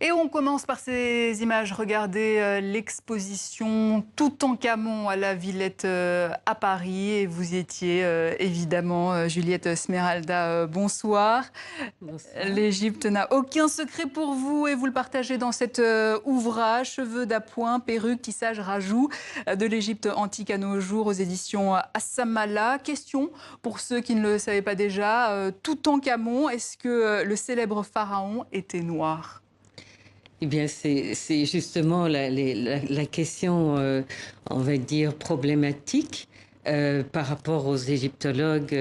Et on commence par ces images. Regardez l'exposition Toutankhamon à la Villette à Paris. Et vous y étiez évidemment, Juliette Smeralda, bonsoir. Bonsoir. L'Égypte n'a aucun secret pour vous et vous le partagez dans cet ouvrage, Cheveux d'appoint, perruques, tissage, rajout, de l'Égypte antique à nos jours aux éditions Assamala. Question pour ceux qui ne le savaient pas déjà, Toutankhamon, est-ce que le célèbre pharaon était noir ? Eh bien, c'est justement la question, on va dire, problématique par rapport aux égyptologues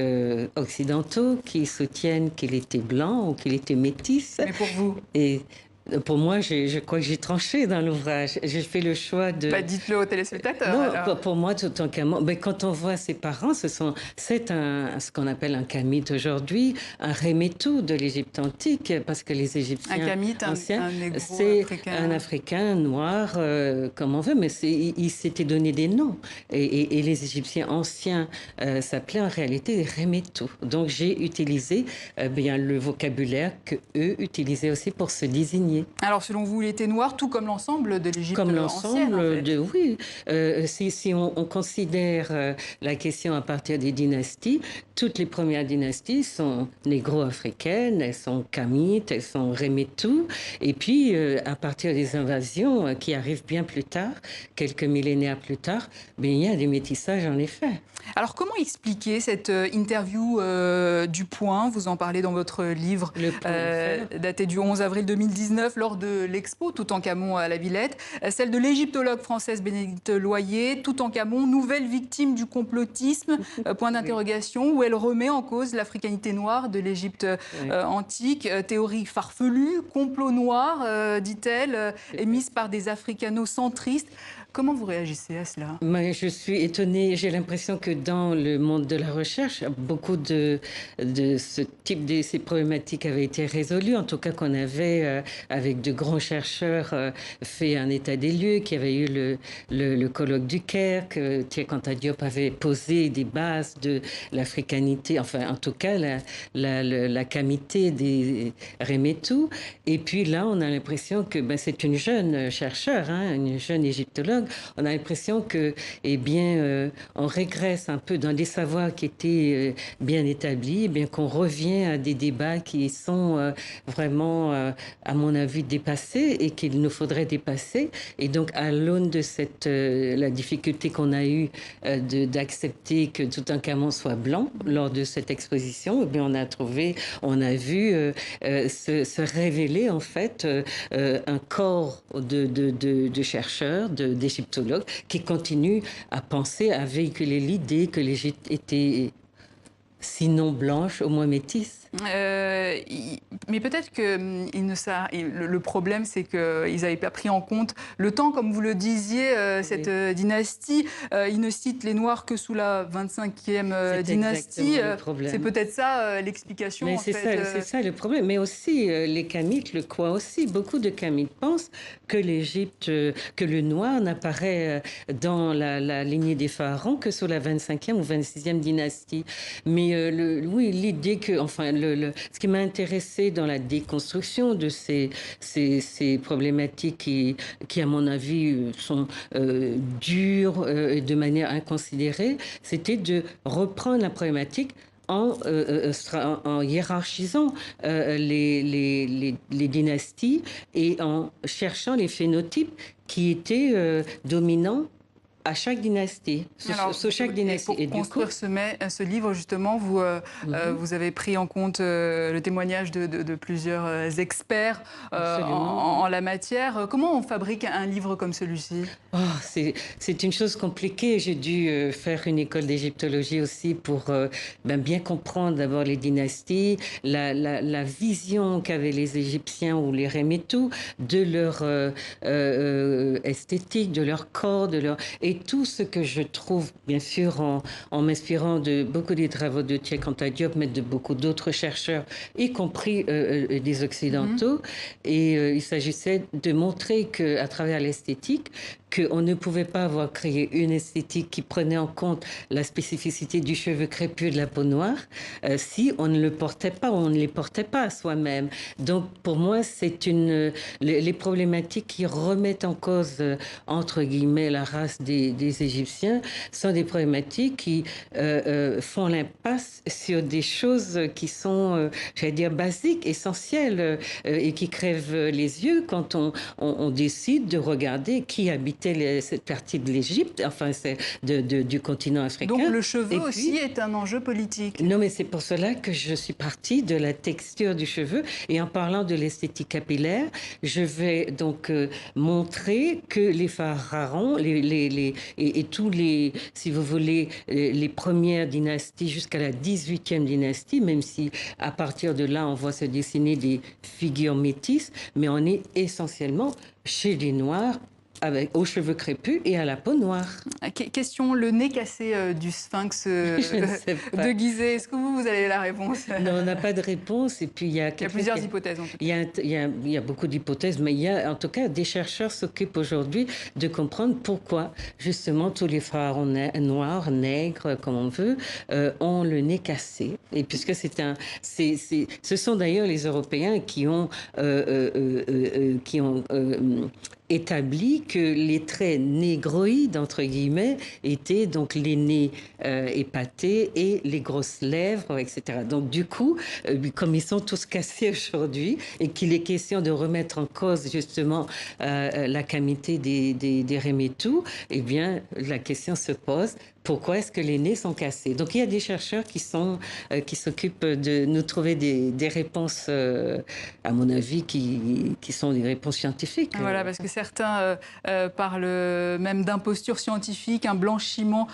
occidentaux qui soutiennent qu'il était blanc ou qu'il était métis. Mais pour vous? Et pour moi, je crois que j'ai tranché dans l'ouvrage. J'ai fait le choix de... Bah, dites-le aux téléspectateurs, Non, alors. pour moi, Toutankhamon, mais quand on voit ses parents, c'est ce qu'on appelle un kamite aujourd'hui, un Remetou de l'Égypte antique, parce que les Égyptiens Un kamite, anciens, un négro c'est africain. un Africain noir, comme on veut, mais il s'était donné des noms. Et les Égyptiens anciens s'appelaient en réalité Remetou. Donc j'ai utilisé bien le vocabulaire que eux utilisaient aussi pour se désigner. Alors, selon vous, il était noir, tout comme l'ensemble de l'Égypte Comme ancienne, en l'ensemble fait. de... Oui, si on considère la question à partir des dynasties, toutes les premières dynasties sont négro-africaines, elles sont kamites, elles sont remetou. Et puis, à partir des invasions qui arrivent bien plus tard, quelques millénaires plus tard, bien, il y a des métissages en effet. Alors, comment expliquer cette interview du Point? Vous en parlez dans votre livre, Le point daté du 11 avril 2019, lors de l'expo Toutankhamon à la Villette. Celle de l'égyptologue française Bénédicte Loyer, Toutankhamon, nouvelle victime du complotisme, point d'interrogation, où elle remet en cause l'africanité noire de l'Égypte antique. Théorie farfelue, complot noir, dit-elle, émise par des africano-centristes. Comment vous réagissez à cela? Mais je suis étonnée. J'ai l'impression que dans le monde de la recherche, beaucoup de ce type de ces problématiques avaient été résolues. En tout cas, qu'on avait, avec de grands chercheurs, fait un état des lieux, qu'il y avait eu le colloque du Caire, que Cheikh Anta Diop avait posé des bases de l'africanité, enfin, en tout cas, la camité des Remetou. Et puis là, on a l'impression que c'est une jeune chercheure, hein, une jeune égyptologue. On a l'impression que, eh bien, on régresse un peu dans des savoirs qui étaient bien établis, eh bien qu'on revient à des débats qui sont vraiment, à mon avis, dépassés et qu'il nous faudrait dépasser. Et donc, à l'aune de la difficulté qu'on a eue d'accepter que Toutankhamon soit blanc lors de cette exposition, eh bien, on a vu se révéler en fait un corps de chercheurs, d'égyptologues qui continuent à penser, à véhiculer l'idée que l'Égypte était sinon blanche, au moins métisse. Mais peut-être que le problème, c'est qu'ils n'avaient pas pris en compte le temps, comme vous le disiez, cette dynastie. Ils ne citent les Noirs que sous la 25e dynastie. C'est peut-être ça l'explication. Mais c'est ça le problème. Mais aussi, les Kamites le croient aussi. Beaucoup de Kamites pensent que l'Égypte, que le noir n'apparaît dans la lignée des pharaons que sous la 25e ou 26e dynastie. Mais oui, l'idée que, enfin, ce qui m'a intéressé dans la déconstruction de ces problématiques qui, à mon avis, sont dures et de manière inconsidérée, c'était de reprendre la problématique en hiérarchisant les dynasties et en cherchant les phénotypes qui étaient dominants à chaque dynastie, sous chaque dynastie. Et pour construire ce livre, justement, vous avez pris en compte le témoignage de plusieurs experts en la matière. Comment on fabrique un livre comme celui-ci? C'est une chose compliquée. J'ai dû faire une école d'égyptologie aussi pour bien comprendre d'abord les dynasties, la vision qu'avaient les Égyptiens ou les Remetou de leur esthétique, de leur corps, et Et tout ce que je trouve, bien sûr, en m'inspirant de beaucoup des travaux de Cheikh Anta Diop, mais de beaucoup d'autres chercheurs, y compris des Occidentaux. Et il s'agissait de montrer qu'à travers l'esthétique, qu'on ne pouvait pas avoir créé une esthétique qui prenait en compte la spécificité du cheveu crépus et de la peau noire si on ne le portait pas, on ne les portait pas à soi-même. Donc pour moi, c'est les problématiques qui remettent en cause, entre guillemets, la race des Égyptiens sont des problématiques qui font l'impasse sur des choses qui sont, j'allais dire, basiques, essentielles et qui crèvent les yeux quand on décide de regarder qui habitait cette partie de l'Égypte, enfin c'est du continent africain. Donc le cheveu aussi est un enjeu politique. Non, mais c'est pour cela que je suis partie de la texture du cheveu. Et en parlant de l'esthétique capillaire, je vais donc montrer que les pharaons et tous les, si vous voulez, les premières dynasties jusqu'à la 18e dynastie, même si à partir de là, on voit se dessiner des figures métisses, mais on est essentiellement chez les Noirs, aux cheveux crépus et à la peau noire. Question, le nez cassé du sphinx de Gizeh. Est-ce que vous avez la réponse? Non, on n'a pas de réponse. Et puis, il y a plusieurs hypothèses, en tout cas. Il y a beaucoup d'hypothèses, mais il y a, en tout cas, des chercheurs s'occupent aujourd'hui de comprendre pourquoi, justement, tous les pharaons noirs, nègres, comme on veut, ont le nez cassé. Et puisque ce sont d'ailleurs les Européens qui ont établi que les traits négroïdes, entre guillemets, étaient donc les nez épatés et les grosses lèvres, etc. Donc, du coup, comme ils sont tous cassés aujourd'hui et qu'il est question de remettre en cause, justement, la camité des Remetou, eh bien, la question se pose. Pourquoi est-ce que les nez sont cassés? Donc, il y a des chercheurs qui s'occupent de nous trouver des réponses, à mon avis, qui sont des réponses scientifiques. Voilà, parce que certains parlent même d'imposture scientifique, un blanchiment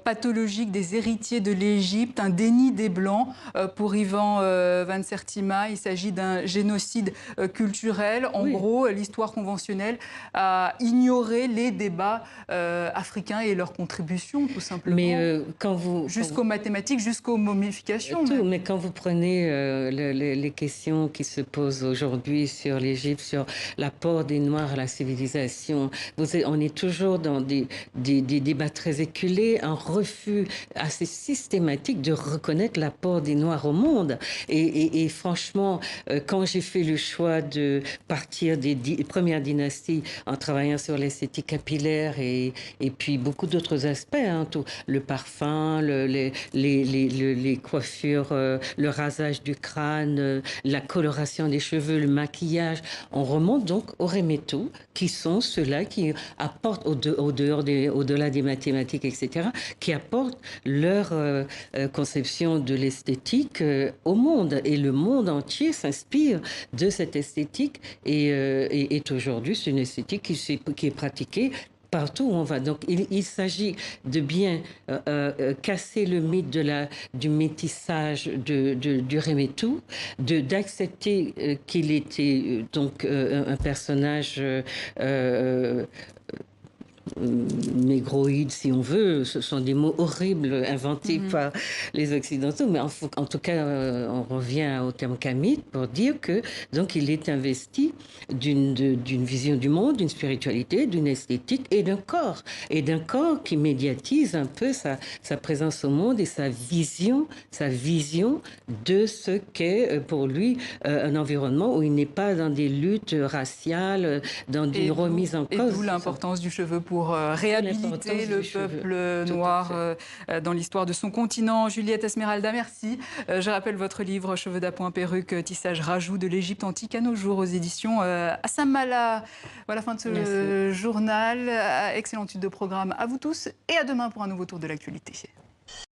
pathologique des héritiers de l'Égypte, un déni des Blancs. Pour Ivan Van Sertima, il s'agit d'un génocide culturel. En gros, l'histoire conventionnelle a ignoré les débats africains et leurs contributions, tout simplement. Mais jusqu'aux mathématiques, jusqu'aux momifications. Mais quand vous prenez les questions qui se posent aujourd'hui sur l'Égypte, sur l'apport des Noirs à la civilisation, on est toujours dans des débats très éculés, un refus assez systématique de reconnaître l'apport des Noirs au monde. Et franchement, quand j'ai fait le choix de partir des premières dynasties en travaillant sur l'esthétique capillaire et puis beaucoup d'autres aspects, hein, le parfum, les coiffures, le rasage du crâne, la coloration des cheveux, le maquillage. On remonte donc aux Remetou, qui sont ceux-là qui apportent, au-delà des mathématiques, etc., qui apportent leur conception de l'esthétique au monde. Et le monde entier s'inspire de cette esthétique et est aujourd'hui, c'est une esthétique qui est pratiquée partout où on va. Donc, il s'agit de bien casser le mythe du métissage du Remetou, d'accepter qu'il était donc un personnage négroïde, si on veut. Ce sont des mots horribles inventés par les Occidentaux, mais en tout cas, on revient au terme kamite pour dire que donc il est investi d'une vision du monde, d'une spiritualité, d'une esthétique et d'un corps qui médiatise un peu sa présence au monde et sa vision de ce qu'est pour lui un environnement où il n'est pas dans des luttes raciales, dans une remise en cause. Et d'où l'importance du cheveu pour réhabiliter le peuple noir dans l'histoire de son continent. Juliette Esmeralda, merci. Je rappelle votre livre « Cheveux d'appoint, perruque, tissage, rajout de l'Égypte antique à nos jours » aux éditions Assamala. Voilà, fin de ce journal. Excellente suite de programme à vous tous et à demain pour un nouveau tour de l'actualité.